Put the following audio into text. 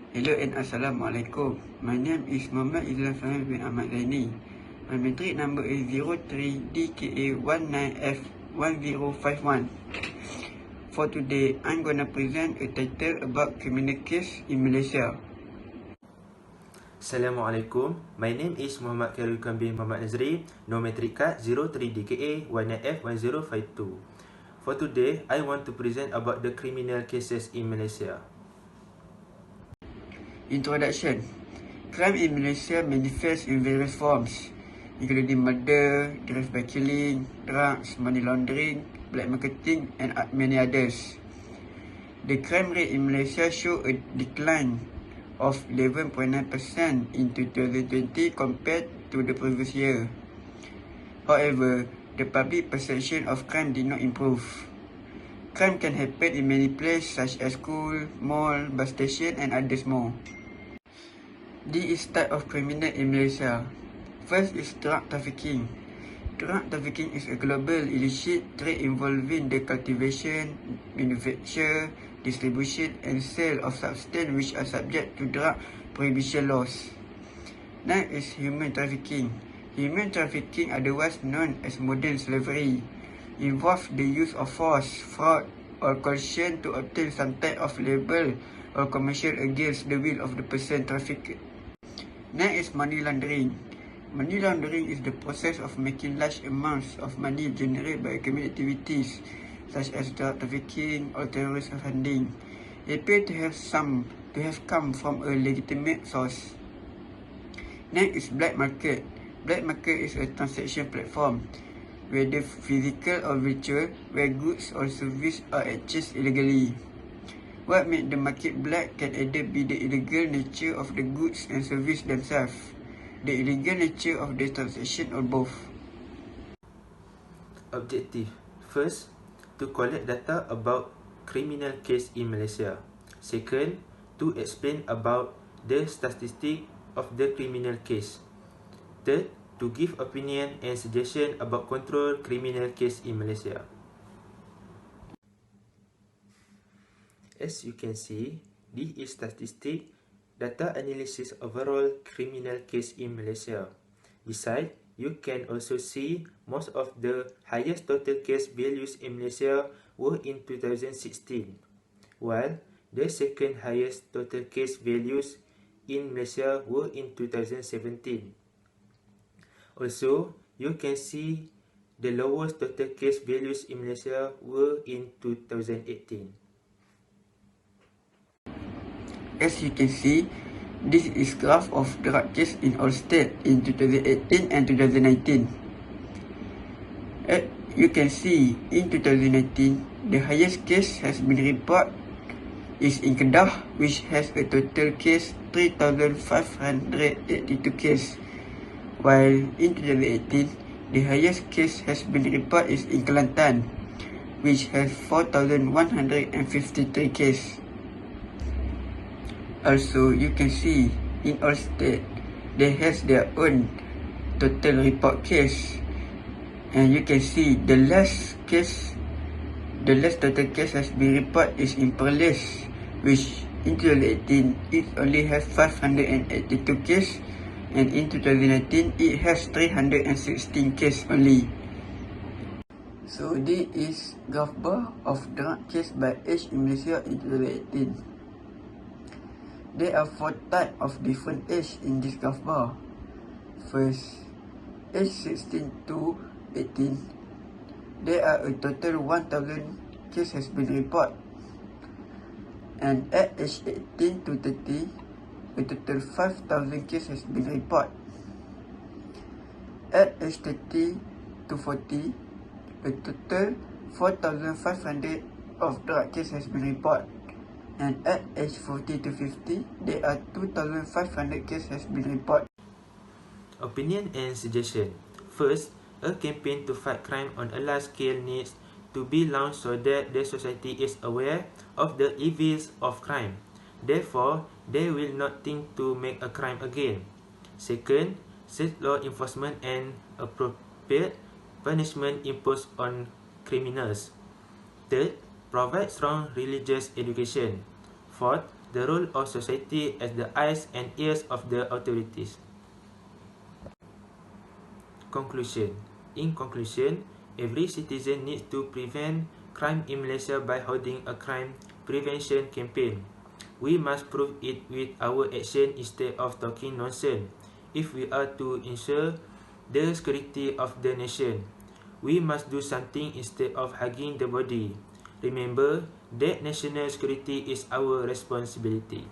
Hello and Assalamualaikum. My name is Muhammad Izlan Fahim bin Ahmad Zaini. My metric number is 03DKA19F1051. For today, I'm gonna present a title about criminal case in Malaysia. Assalamualaikum. My name is Muhammad Khairul bin Muhammad Nazri. No metric card 03DKA19F1052. For today, I want to present about the criminal cases in Malaysia. Introduction. Crime in Malaysia manifests in various forms, including murder, drive-by killing, drugs, money laundering, black marketing, and many others. The crime rate in Malaysia show a decline of 11.9% in 2020 compared to the previous year. However, the public perception of crime did not improve. Crime can happen in many places such as school, mall, bus station, and others more. This type of criminal in Malaysia. First is drug trafficking. Drug trafficking is a global illicit trade involving the cultivation, manufacture, distribution, and sale of substances which are subject to drug prohibition laws. Next is human trafficking. Human trafficking, otherwise known as modern slavery, involves the use of force, fraud, or coercion to obtain some type of labor or commercial against the will of the person trafficked. Next is money laundering. Money laundering is the process of making large amounts of money generated by criminal activities such as drug trafficking or terrorist funding. It appears to have come from a legitimate source. Next is black market. Black market is a transaction platform, whether physical or virtual, where goods or services are exchanged illegally. What makes the market black can either be the illegal nature of the goods and services themselves, the illegal nature of the transaction, or both. Objective. First, to collect data about criminal case in Malaysia. Second, to explain about the statistic of the criminal case. Third, to give opinion and suggestion about control criminal case in Malaysia. As you can see, this is statistic data analysis overall criminal case in Malaysia. Besides, you can also see most of the highest total case values in Malaysia were in 2016, while the second highest total case values in Malaysia were in 2017. Also, you can see the lowest total case values in Malaysia were in 2018. As you can see, this is graph of drug case in all states in 2018 and 2019. As you can see, in 2019, the highest case has been reported is in Kedah, which has a total case 3,582 case, while in 2018, the highest case has been reported is in Kelantan, which has 4,153 case. Also, you can see in all states, they has their own total report case, and you can see the last total case has been reported is in Perlis, which in 2018 it only has 582 case, and in 2019 it has 316 case only. So this is graph bar of drug case by age in Malaysia in 2018. There are 4 types of different age in this graph bar. First, age 16 to 18. There are a total 1,000 cases has been reported. And at age 18 to 30, a total 5,000 cases has been reported. At age 30 to 40, a total 4,500 of drug cases has been reported. And at age 40 to 50, there are 2,500 cases has been reported. Opinion and suggestion. First, a campaign to fight crime on a large scale needs to be launched so that the society is aware of the evils of crime. Therefore, they will not think to make a crime again. Second, set law enforcement and appropriate punishment imposed on criminals. Third, provide strong religious education. Fourth, the role of society as the eyes and ears of the authorities. Conclusion. In conclusion, every citizen needs to prevent crime in Malaysia by holding a crime prevention campaign. We must prove it with our action instead of talking nonsense. If we are to ensure the security of the nation, we must do something instead of hugging the body. Remember that national security is our responsibility.